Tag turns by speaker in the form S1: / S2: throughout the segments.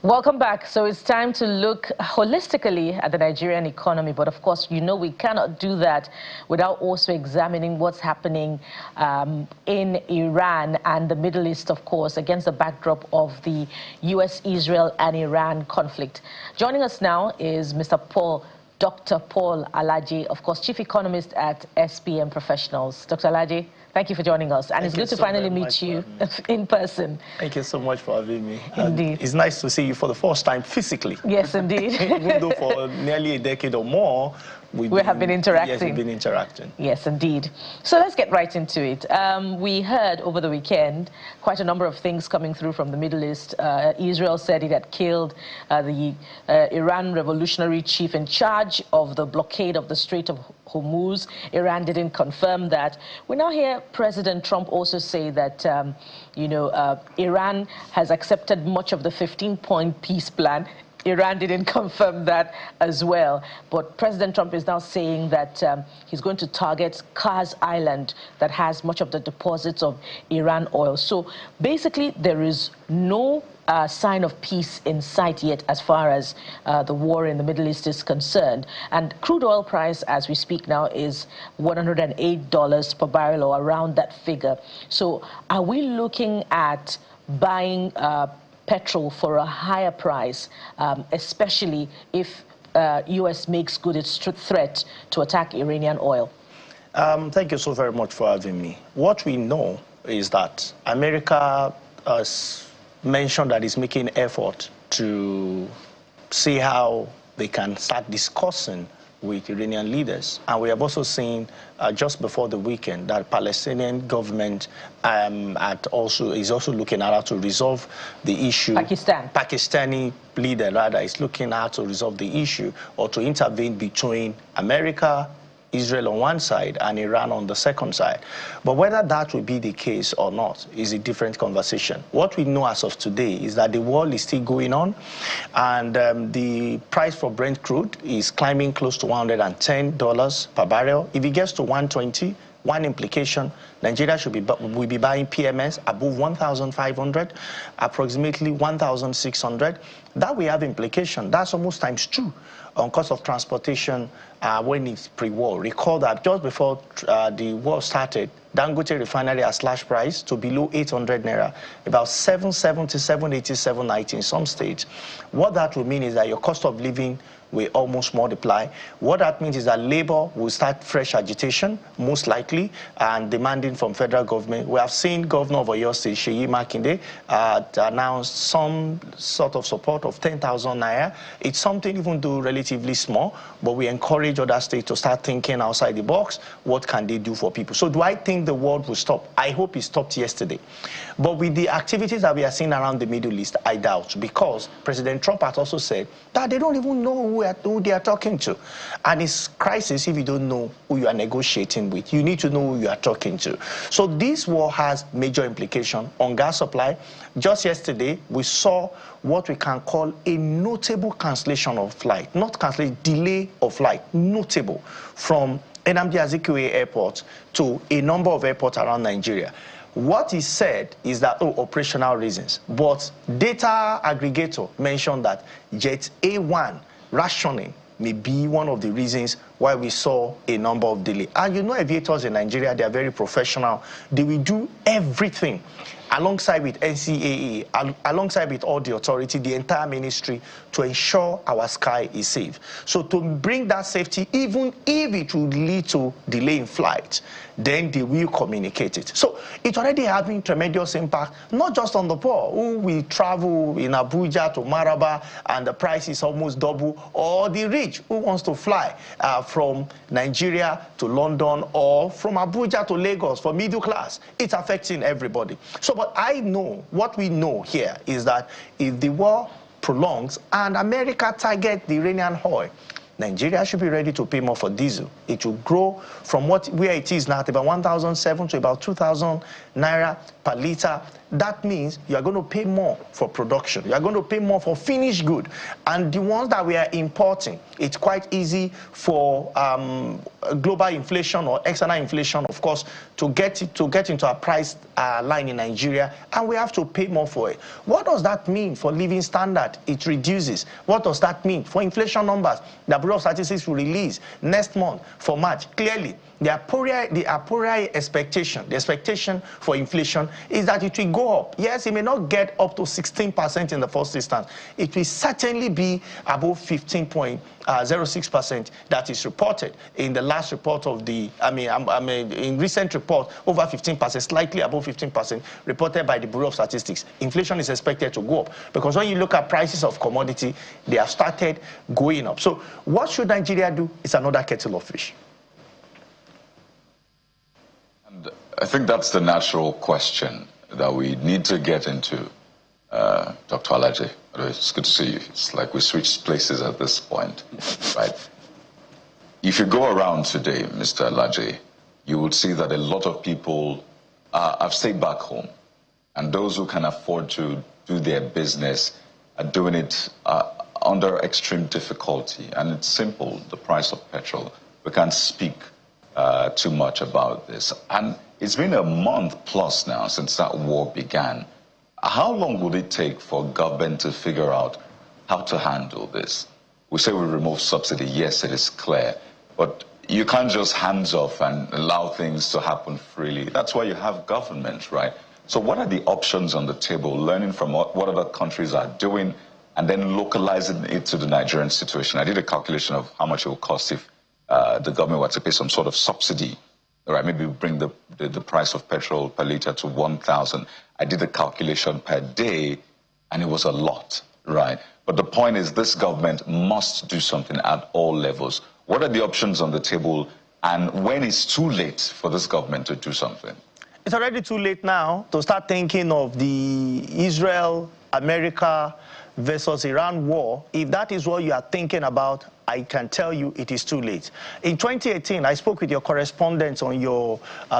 S1: Welcome back. So it's time to look holistically at the Nigerian economy. But of course, you know we cannot do that without also examining what's happening in Iran and the Middle East, of course, against the backdrop of the U.S., Israel and Iran conflict. Joining us now is Dr. Paul Alaji, of course, Chief Economist at SPM Professionals. Dr. Alaji, thank you for joining us. And it's good to finally meet you in person.
S2: Thank you so much for having me.
S1: Indeed.
S2: It's nice to see you for the first time physically.
S1: Yes, indeed.
S2: Even though for nearly a decade or more, we have been interacting. Yes, we've been interacting.
S1: Yes, indeed. So let's get right into it. We heard over the weekend quite a number of things coming through from the Middle East. Israel said it had killed the Iran revolutionary chief in charge of the blockade of the Strait of Hormuz. Iran didn't confirm that. We now hear President Trump also say that, Iran has accepted much of the 15-point peace plan. Iran didn't confirm that as well. But President Trump is now saying that he's going to target Kars Island that has much of the deposits of Iran oil. So basically, there is no sign of peace in sight yet as far as the war in the Middle East is concerned. And crude oil price, as we speak now, is $108 per barrel or around that figure. So are we looking at buying petrol for a higher price, especially if U.S. makes good its threat to attack Iranian oil?
S2: Thank you so very much for having me. What we know is that America has mentioned that it's making effort to see how they can start discussing with Iranian leaders. And we have also seen just before the weekend that Palestinian government is also looking at how to resolve the issue. Pakistani leader, rather, is looking at how to resolve the issue or to intervene between America, Israel on one side and Iran on the second side. But whether that will be the case or not is a different conversation. What we know as of today is that the war is still going on, and the price for Brent crude is climbing close to $110 per barrel. If it gets to 120, one implication, Nigeria will be buying PMS above 1,500, approximately 1,600. That will have implication. That's almost times 2 on cost of transportation when it's pre-war. Recall that just before the war started, Dangote refinery has slashed price to below 800 naira, about 770, 780, 790 in some states. What that will mean is that your cost of living will almost multiply. What that means is that labor will start fresh agitation, most likely, and demanding from federal government. We have seen Governor of Oyo State, Seyi Makinde, announced some sort of support of 10,000 naira. It's something, even though relatively small, but we encourage other states to start thinking outside the box. What can they do for people? So do I think the world will stop? I hope it stopped yesterday. But with the activities that we are seeing around the Middle East, I doubt, because President Trump has also said that they don't even know who they are talking to. And it's crisis if you don't know who you are negotiating with. You need to know who you are talking to. So this war has major implication on gas supply. Just yesterday, we saw what we can call a notable cancellation of flight. Not cancellation, delay of flight, notable, from Nnamdi Azikiwe Airport to a number of airports around Nigeria. What he said is that, operational reasons. But data aggregator mentioned that Jet A1 rationing may be one of the reasons why we saw a number of delays. And you know, aviators in Nigeria, they are very professional. They will do everything alongside with NCAA, alongside with all the authority, the entire ministry, to ensure our sky is safe. So to bring that safety, even if it will lead to delay in flight, then they will communicate it. So it's already having tremendous impact, not just on the poor, who will travel in Abuja to Maraba and the price is almost double, or the rich who wants to fly from Nigeria to London or from Abuja to Lagos for middle class. It's affecting everybody. So, but I know, what we know here is that if the war prolongs and America target the Iranian oil, Nigeria should be ready to pay more for diesel. It will grow from where it is now at about 1,007 to about 2,000 naira per litre. That means you are going to pay more for production. You are going to pay more for finished good. And the ones that we are importing, it's quite easy for global inflation or external inflation, of course, to get into a price line in Nigeria, and we have to pay more for it. What does that mean for living standard? It reduces. What does that mean for inflation numbers? The Bureau of Statistics will release next month for March. Clearly, the a priori expectation, the expectation for inflation is that it will go up. Yes, it may not get up to 16% in the first instance. It will certainly be above 15.06% that is reported in the last report of the, in recent report, over 15%, slightly above 15% reported by the Bureau of Statistics. Inflation is expected to go up because when you look at prices of commodity, they have started going up. So what should Nigeria do? It's another kettle of fish.
S3: I think that's the natural question that we need to get into, Dr. Alaje. It's good to see you. It's like we switched places at this point, right? If you go around today, Mr. Alaje, you would see that a lot of people have stayed back home, and those who can afford to do their business are doing it under extreme difficulty. And it's simple, the price of petrol. We can't speak too much about this. And it's been a month plus now since that war began. How long would it take for government to figure out how to handle this? We say we remove subsidy. Yes, it is clear. But you can't just hands off and allow things to happen freely. That's why you have government, right? So what are the options on the table, learning from what other countries are doing and then localizing it to the Nigerian situation? I did a calculation of how much it will cost if the government were to pay some sort of subsidy, right? Maybe bring the price of petrol per litre to 1,000. I did the calculation per day, and it was a lot, right? But the point is this government must do something at all levels. What are the options on the table, and when is too late for this government to do something?
S2: It's already too late now to start thinking of the Israel-America versus Iran war. If that is what you are thinking about, I can tell you it is too late. In 2018, I spoke with your correspondent on your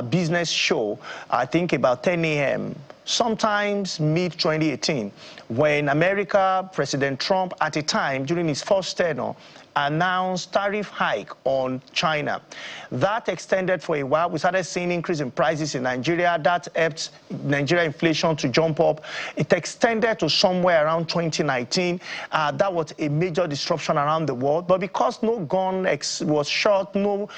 S2: business show, I think about 10 a.m., sometimes mid-2018, when America, President Trump, at a time during his first tenure, announced tariff hike on China. That extended for a while. We started seeing increase in prices in Nigeria. That helped Nigeria inflation to jump up. It extended to somewhere around 2019. That was a major disruption around the world. But because no gun was shot, no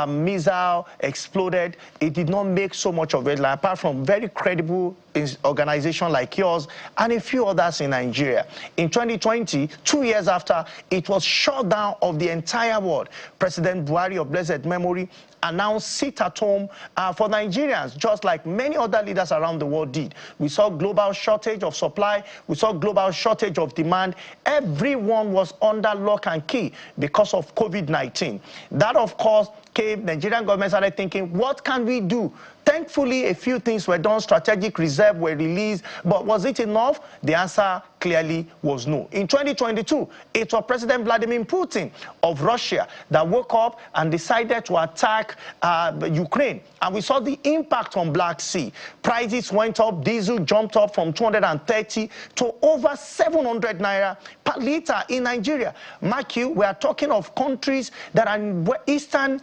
S2: missile exploded, it did not make so much of it, apart from very credible organization like yours and a few others in Nigeria. In 2020, 2 years after, it was shut down of the entire world. President Buhari of blessed memory announced sit at home for Nigerians, just like many other leaders around the world did. We saw global shortage of supply. We saw global shortage of demand. Everyone was under lock and key because of COVID-19. That, of course, Nigerian government started thinking, what can we do? Thankfully, a few things were done. Strategic reserve were released. But was it enough? The answer clearly was no. In 2022, it was President Vladimir Putin of Russia that woke up and decided to attack Ukraine. And we saw the impact on Black Sea. Prices went up. Diesel jumped up from 230 to over 700 naira per litre in Nigeria. Mark you, we are talking of countries that are in Eastern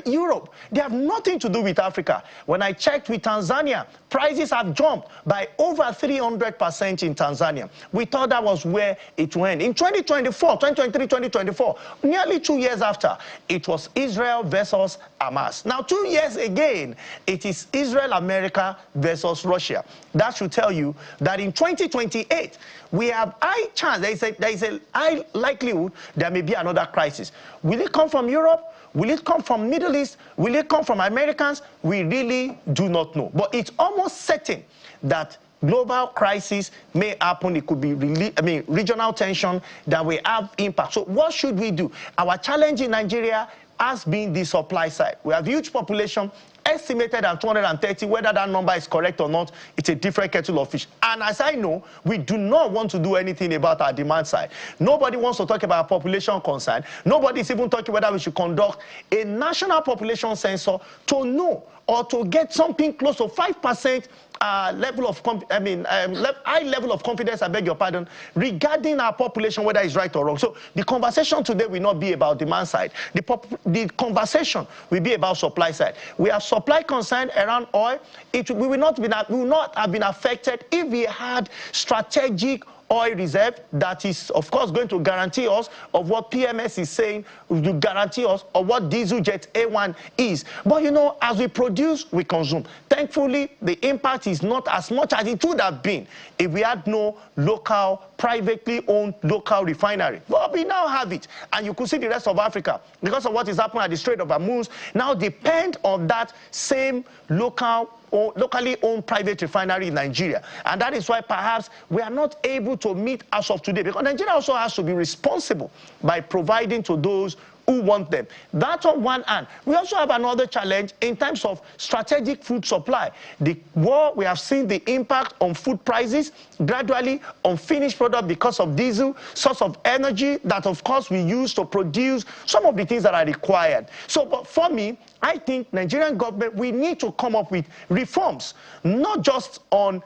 S2: Europe. They have nothing to do with Africa. When I checked with Tanzania, prices have jumped by over 300% in Tanzania. We thought that was where it went. In 2024, nearly 2 years after, it was Israel versus Hamas. Now, 2 years again, it is Israel, America versus Russia. That should tell you that in 2028, we have high chance, there is a high likelihood there may be another crisis. Will it come from Europe? Will it come from Middle East? Will it come from Americans? We really do not know. But it's almost certain that global crisis may happen. It could be regional tension that will have impact. So what should we do? Our challenge in Nigeria has been the supply side. We have huge population. estimated at 230. Whether that number is correct or not, it's a different kettle of fish. And as I know, we do not want to do anything about our demand side. Nobody wants to talk about population concern. Nobody is even talking whether we should conduct a national population census to know or to get something close to 5% level of, high level of confidence, I beg your pardon, regarding our population, whether it's right or wrong. So the conversation today will not be about demand side. The conversation will be about supply side. We have supply concern around oil. We will not have been affected if we had strategic oil reserve that is, of course, going to guarantee us of what PMS is saying, to guarantee us of what diesel jet A1 is. But, you know, as we produce, we consume. Thankfully, the impact is not as much as it would have been if we had no local, privately owned local refinery. But we now have it. And you could see the rest of Africa, because of what is happening at the Strait of Hormuz, now depend on that same locally owned private refinery in Nigeria. And that is why perhaps we are not able to meet as of today, because Nigeria also has to be responsible by providing to those who want them. That's on one hand. We also have another challenge in terms of strategic food supply. The war, we have seen the impact on food prices gradually on finished product because of diesel, source of energy that, of course, we use to produce some of the things that are required. So, but for me, I think Nigerian government, we need to come up with reforms, not just on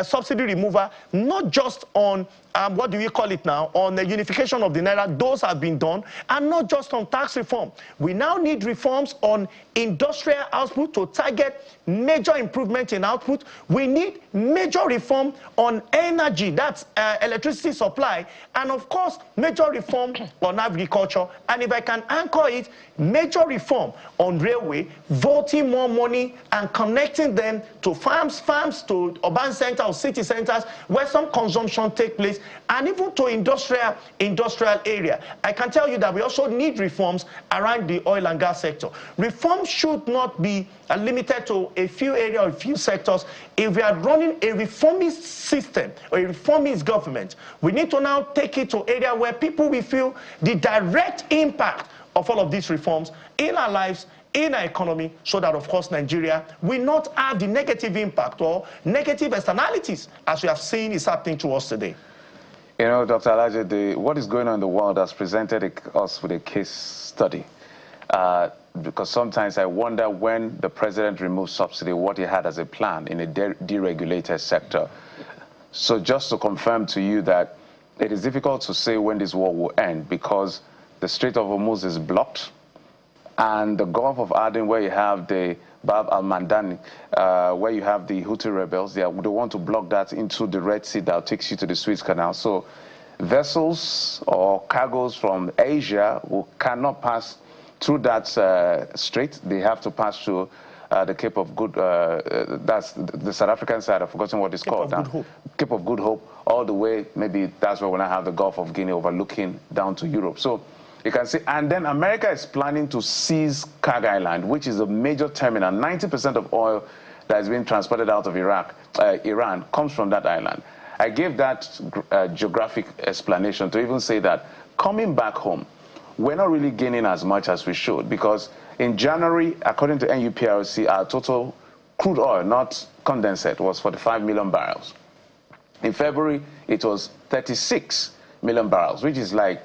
S2: subsidy removal, not just on, what do we call it now, on the unification of the Naira. Those have been done, and not just on tax reform. We now need reforms on industrial output to target major improvement in output. We need major reform on energy, that's electricity supply, and of course, major reform on agriculture. And if I can anchor it, major reform on railway, voting more money and connecting them to farms to urban centers or city centers where some consumption take place, and even to industrial area. I can tell you that we also need reforms around the oil and gas sector. Reform should not be limited to a few areas or a few sectors. If we are running a reformist system or a reformist government, we need to now take it to areas where people will feel the direct impact of all of these reforms in our lives, in our economy, so that, of course, Nigeria will not have the negative impact or negative externalities as we have seen is happening to us today.
S4: You know, Dr. Alaje, what is going on in the world has presented us with a case study. Because sometimes I wonder, when the president removed subsidy, what he had as a plan in a deregulated sector. So just to confirm to you that it is difficult to say when this war will end, because the Strait of Hormuz is blocked, and the Gulf of Aden, where you have the Bab al-Mandani, where you have the Houthi rebels, they want to block that into the Red Sea that takes you to the Suez Canal. So vessels or cargoes from Asia cannot pass through that strait. They have to pass through the Cape of Good, that's the South African side, I've forgotten what it's called now. Cape of Good Hope, all the way, maybe that's where we're going to have the Gulf of Guinea overlooking down to Europe. So you can see, and then America is planning to seize Kag Island, which is a major terminal. 90% of oil that is being transported out of Iran comes from that island. I gave that geographic explanation to even say that coming back home, we're not really gaining as much as we should, because in January, according to NUPRC, our total crude oil, not condensate, was 45 million barrels. In February, it was 36 million barrels, which is like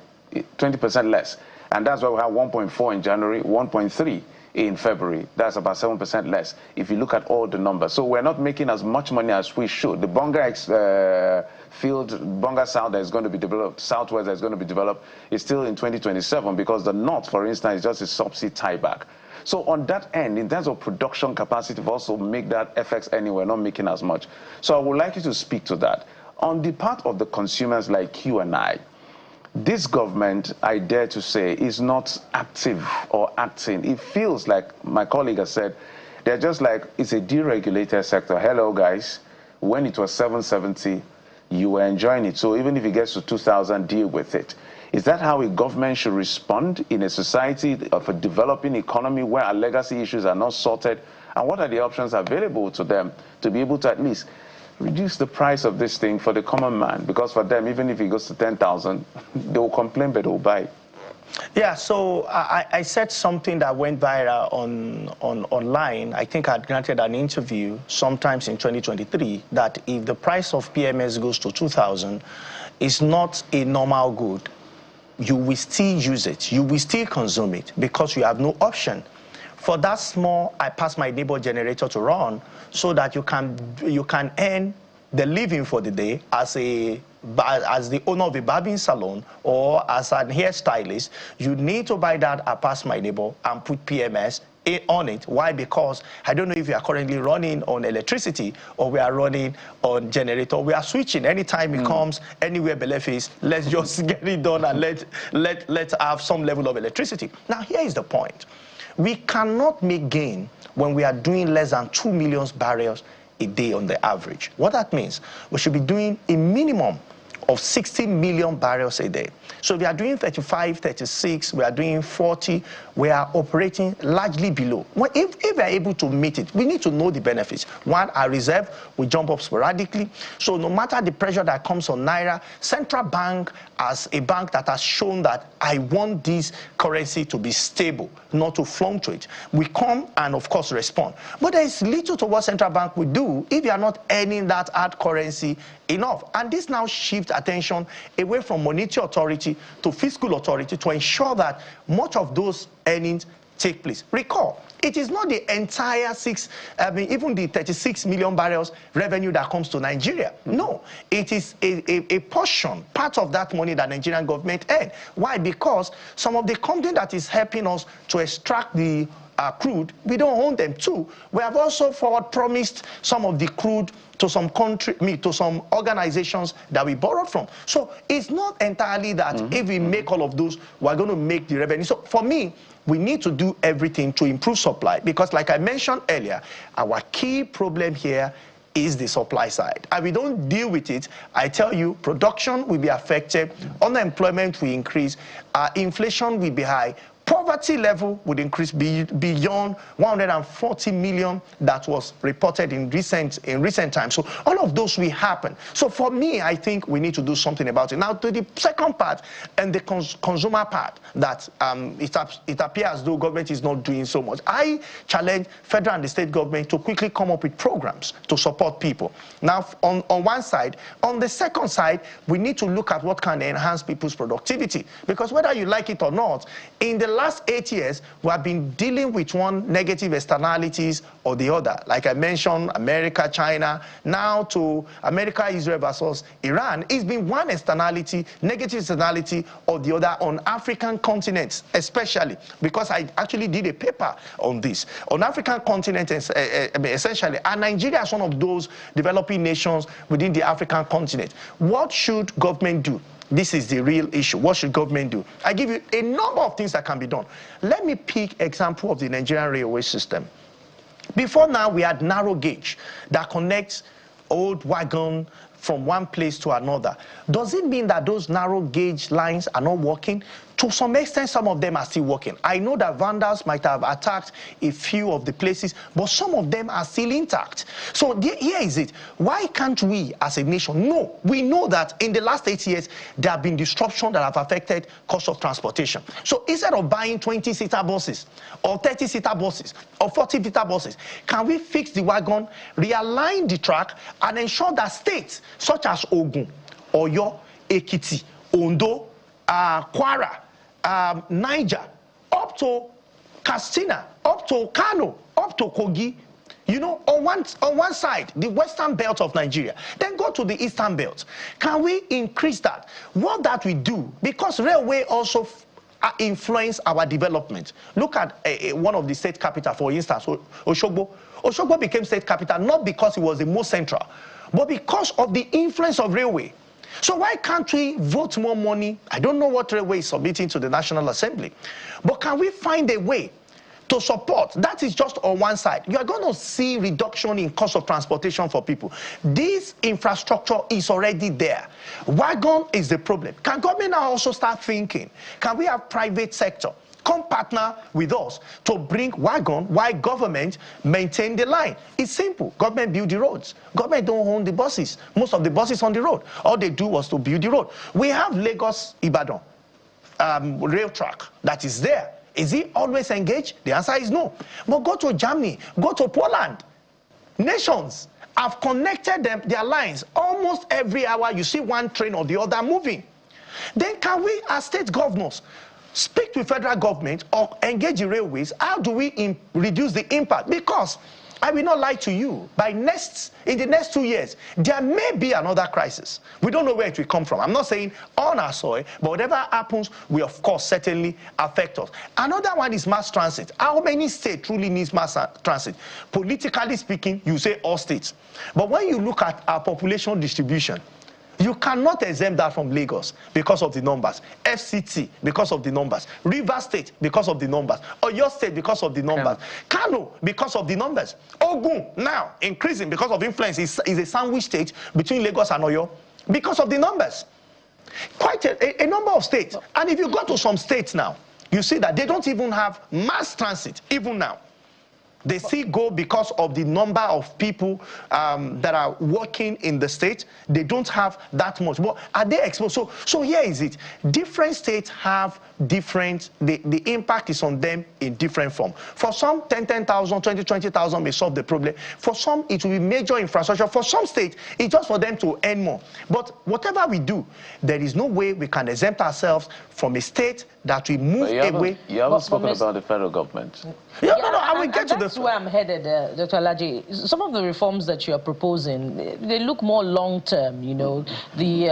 S4: 20% less. And that's why we have 1.4 in January, 1.3 in February. That's about 7% less if you look at all the numbers. So we're not making as much money as we should. The Bonga field, Bonga South that is going to be developed, Southwest that is going to be developed, is still in 2027, because the North, for instance, is just a subsea tieback. So on that end, in terms of production capacity, to also make that FX anywhere, not making as much. So I would like you to speak to that. On the part of the consumers like you and I, this government, I dare to say, is not active or acting. It feels like, my colleague has said, they're just like, it's a deregulated sector. Hello, guys. When it was 770, you were enjoying it. So even if it gets to 2,000, deal with it. Is that how a government should respond in a society of a developing economy where our legacy issues are not sorted? And what are the options available to them to be able to at least reduce the price of this thing for the common man? Because for them, even if it goes to 10,000, they will complain, but they will buy it.
S2: Yeah, so I said something that went viral online. I think I'd granted an interview sometimes in 2023 that if the price of PMS goes to 2,000, it's not a normal good. You will still use it. You will still consume it because you have no option. For that small, I pass my neighbor generator to run so that you can earn the living for the day as the owner of a barbing salon or as an hairstylist. You need to buy that I pass my neighbor and put PMS on it. Why? Because I don't know if we are currently running on electricity or we are running on generator. We are switching anytime it comes anywhere below face. Let's just get it done and let's have some level of electricity. Now here is the point. We cannot make gain when we are doing less than 2 million barrels a day on the average. What that means, we should be doing a minimum of 60 million barrels a day. So we are doing 35, 36, we are doing 40, we are operating largely below. Well, if we are able to meet it, we need to know the benefits. One, our reserve will jump up sporadically. So no matter the pressure that comes on Naira, central bank as a bank that has shown that I want this currency to be stable, not to fluctuate, we come and of course respond. But there is little to what central bank will do if you are not earning that hard currency enough. And this now shifts attention away from monetary authority to fiscal authority to ensure that much of those earnings take place. Recall, it is not the entire even the 36 million barrels revenue that comes to Nigeria. No, it is a portion, part of that money that Nigerian government earn. Why? Because some of the company that is helping us to extract the crude, we don't own them too. We have also forward promised some of the crude to some to some organizations that we borrowed from. So it's not entirely that if we make all of those, we're going to make the revenue. So for me, we need to do everything to improve supply because like I mentioned earlier, our key problem here is the supply side. And we don't deal with it, I tell you, production will be affected, unemployment will increase, inflation will be high, poverty level would increase beyond 140 million that was reported in recent times. So all of those will happen. So for me, I think we need to do something about it. Now to the second part and the consumer part that it appears as though government is not doing so much. I challenge federal and the state government to quickly come up with programs to support people. Now on one side, on the second side, we need to look at what can enhance people's productivity because whether you like it or not, in the last 8 years, we have been dealing with one negative externalities or the other. Like I mentioned, America, China, now to America, Israel versus Iran. It's been one externality, negative externality or the other on African continents, especially because I actually did a paper on this. On African continent, essentially, and Nigeria is one of those developing nations within the African continent. What should government do? This is the real issue. What should government do? I give you a number of things that can be done. Let me pick example of the Nigerian railway system. Before now, we had narrow gauge that connects old wagon from one place to another. Does it mean that those narrow gauge lines are not working? To some extent, some of them are still working. I know that vandals might have attacked a few of the places, but some of them are still intact. So here is it. Why can't we as a nation know? We know that in the last 8 years, there have been disruptions that have affected cost of transportation. So instead of buying 20-seater buses or 30-seater buses or 40-seater buses, can we fix the wagon, realign the track, and ensure that states such as Ogun, Oyo, Ekiti, Ondo, Kwara, Niger, up to Katsina, up to Kano, up to Kogi, you know, on one side, the western belt of Nigeria, then go to the eastern belt. Can we increase that? What that we do, because railway also influence our development. Look at one of the state capital, for instance, Osogbo. Osogbo became state capital not because it was the most central, but because of the influence of railway. So why can't we vote more money? I don't know what railway is submitting to the National Assembly, but can we find a way to support? That is just on one side. You are going to see reduction in cost of transportation for people. This infrastructure is already there. Wagon is the problem. Can government now also start thinking, can we have private sector come partner with us to bring wagon while government maintain the line? It's simple. Government build the roads. Government don't own the buses. Most of the buses on the road, all they do was to build the road. We have Lagos Ibadan, rail track that is there, is he always engaged? The answer is no. But go to Germany, go to Poland. Nations have connected their lines. Almost every hour you see one train or the other moving. Then can we, as state governors, speak to the federal government or engage the railways? How do we reduce the impact? Because I will not lie to you, in the next 2 years, there may be another crisis. We don't know where it will come from. I'm not saying on our soil, but whatever happens will, of course, certainly affect us. Another one is mass transit. How many states truly needs mass transit? Politically speaking, you say all states. But when you look at our population distribution, you cannot exempt that from Lagos because of the numbers. FCT because of the numbers. River State because of the numbers. Oyo State because of the numbers. Kano because of the numbers. Ogun now increasing because of influence is a sandwich state between Lagos and Oyo because of the numbers. Quite a number of states. And if you go to some states now, you see that they don't even have mass transit even now. They still go because of the number of people that are working in the state. They don't have that much. But are they exposed? So here is it. Different states have different, the impact is on them in different form. For some, 10,000, 20,000 may solve the problem. For some, it will be major infrastructure. For some states, it's just for them to earn more. But whatever we do, there is no way we can exempt ourselves from a state that we move away.
S4: You haven't spoken about the federal government.
S1: No, I will get to that's where I'm headed, Dr. Alaji. Some of the reforms that you are proposing, they look more long-term, you know, the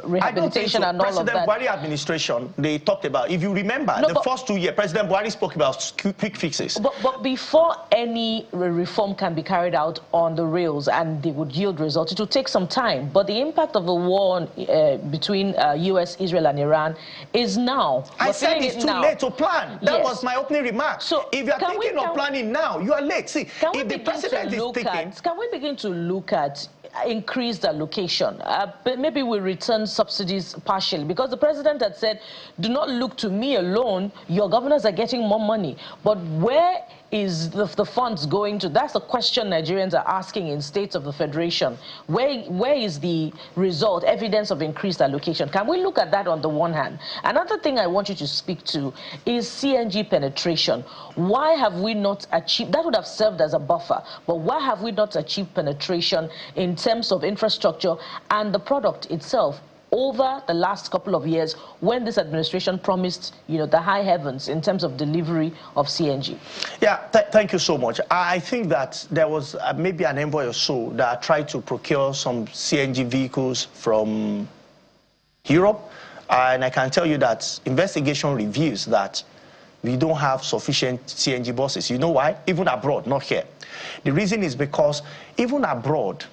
S1: rehabilitation and all of that.
S2: President Buhari administration, they talked about, if you remember, the first 2 years, President Buhari spoke about quick fixes.
S1: But before any reform can be carried out on the rails and they would yield results, it will take some time. But the impact of the war between US, Israel, and Iran is now.
S2: I said it's too late to plan. That was my opening remark. So if you are thinking of planning now, you are late. See, if the president is thinking...
S1: Can we begin to look at increased allocation? Maybe we return subsidies partially, because the president had said, do not look to me alone, your governors are getting more money. But where is the funds going to? That's the question Nigerians are asking in states of the federation. Where is the result, evidence of increased allocation? Can we look at that on the one hand? Another thing I want you to speak to is CNG penetration. Why have we not achieved, that would have served as a buffer, but why have we not achieved penetration in terms of infrastructure and the product itself over the last couple of years when this administration promised, you know, the high heavens in terms of delivery of CNG?
S2: Yeah, thank you so much. I think that there was maybe an envoy or so that tried to procure some CNG vehicles from Europe. And I can tell you that investigation reveals that we don't have sufficient CNG buses. You know why? Even abroad, not here. The reason is because even abroad,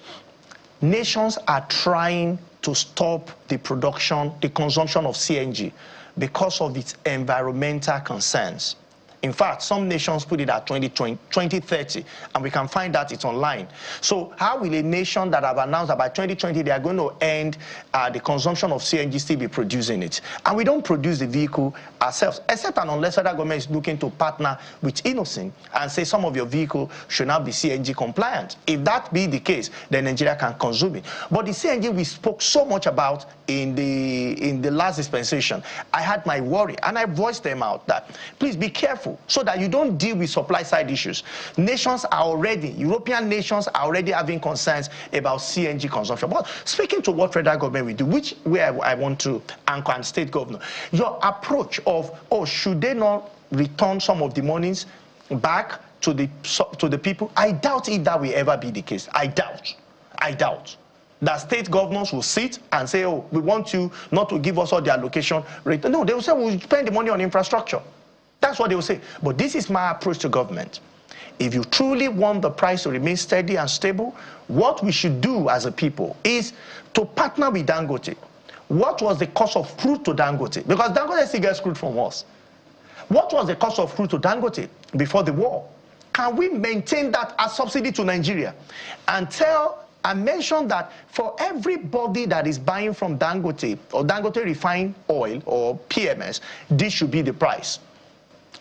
S2: nations are trying to stop the production, the consumption of CNG because of its environmental concerns. In fact, some nations put it at 2030, and we can find that it's online. So how will a nation that have announced that by 2020 they are going to end the consumption of CNG still be producing it? And we don't produce the vehicle ourselves, except and unless federal government is looking to partner with Innocent and say some of your vehicle should not be CNG compliant. If that be the case, then Nigeria can consume it. But the CNG we spoke so much about in the last dispensation, I had my worry, and I voiced them out that please be careful, so that you don't deal with supply side issues. Nations are already, European nations are already having concerns about CNG consumption. But speaking to what federal government will do, where I want to anchor and state governor, your approach of, oh, should they not return some of the monies back to the people? I doubt if that will ever be the case. I doubt that state governors will sit and say, oh, we want you not to give us all the allocation. No, they will say, we'll spend the money on infrastructure. That's what they will say. But this is my approach to government. If you truly want the price to remain steady and stable, what we should do as a people is to partner with Dangote. What was the cost of crude to Dangote? Because Dangote still gets crude from us. What was the cost of crude to Dangote before the war? Can we maintain that as subsidy to Nigeria? And mention that for everybody that is buying from Dangote or Dangote refined oil or PMS, this should be the price.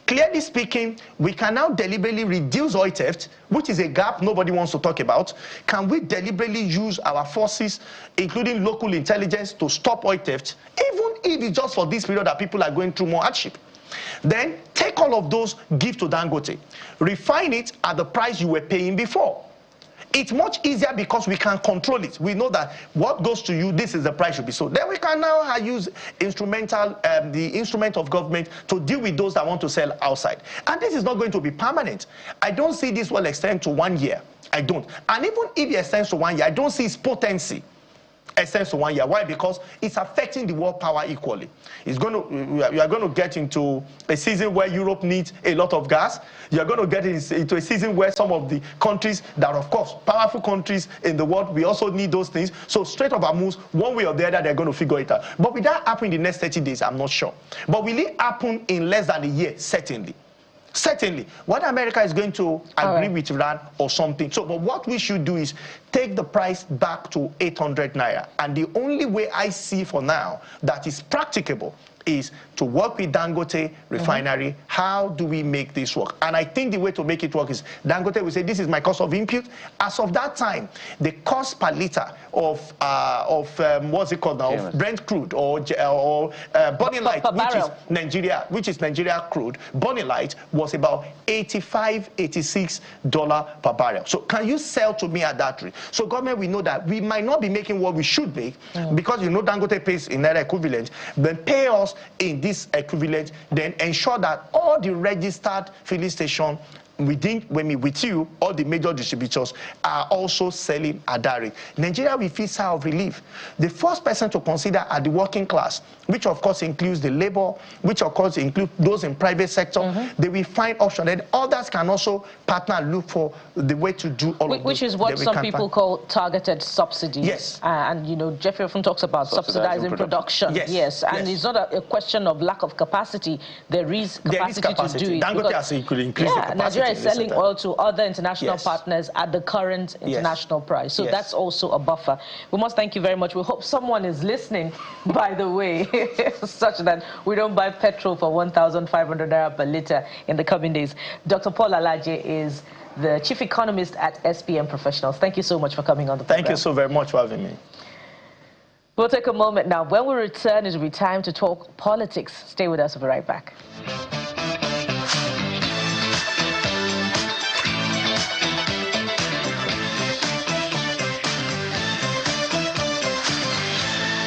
S2: Clearly speaking, we can now deliberately reduce oil theft, which is a gap nobody wants to talk about. Can we deliberately use our forces, including local intelligence, to stop oil theft? Even if it's just for this period that people are going through more hardship. Then take all of those, give to Dangote. Refine it at the price you were paying before. It's much easier because we can control it. We know that what goes to you, this is the price should be sold. Then we can now use the instrument of government to deal with those that want to sell outside. And this is not going to be permanent. I don't see this will extend to 1 year. I don't. And even if it extends to 1 year, I don't see its potency extends to 1 year. Why? Because it's affecting the world power equally. It's going to, you are going to get into a season where Europe needs a lot of gas. You are going to get into a season where some of the countries that are, of course, powerful countries in the world, we also need those things. So straight of our moves, one way or the other, they're going to figure it out. But will that happen in the next 30 days? I'm not sure. But will it happen in less than a year? Certainly. Certainly, what America is going to agree with Iran or something. So, but what we should do is take the price back to 800 naira. And the only way I see for now that is practicable is to work with Dangote refinery. How do we make this work? And I think the way to make it work is Dangote will say, this is my cost of input. As of that time, the cost per liter of what's it called now, of Brent crude or Bonny Light, which is Nigeria crude, Bonny Light was about $85, $86 per barrel. So can you sell to me at that rate? So government, we know that we might not be making what we should make because you know Dangote pays in naira equivalent, then pay us in this equivalent, then ensure that all the registered filling station with you, all the major distributors are also selling at that rate. Nigeria will feel sigh of relief. The first person to consider are the working class, which of course includes the labor, which of course includes those in private sector. They will find options, and others can also partner and look for the way to do all of
S1: which is what some people call targeted subsidies. Yes. And you know, Jeffrey often talks about subsidizing production. Yes. And it's not a question of lack of capacity. There is capacity to do it.
S2: Dangote has increased the capacity.
S1: Nigeria is selling oil to other international partners at the current international price. So that's also a buffer. We must thank you very much. We hope someone is listening, by the way, such that we don't buy petrol for 1,500 naira per litre in the coming days. Dr. Paul Alaje is the chief economist at SPM Professionals. Thank you so much for coming on the program.
S2: Thank you so very much for having me.
S1: We'll take a moment now. When we return, it will be time to talk politics. Stay with us. We'll be right back.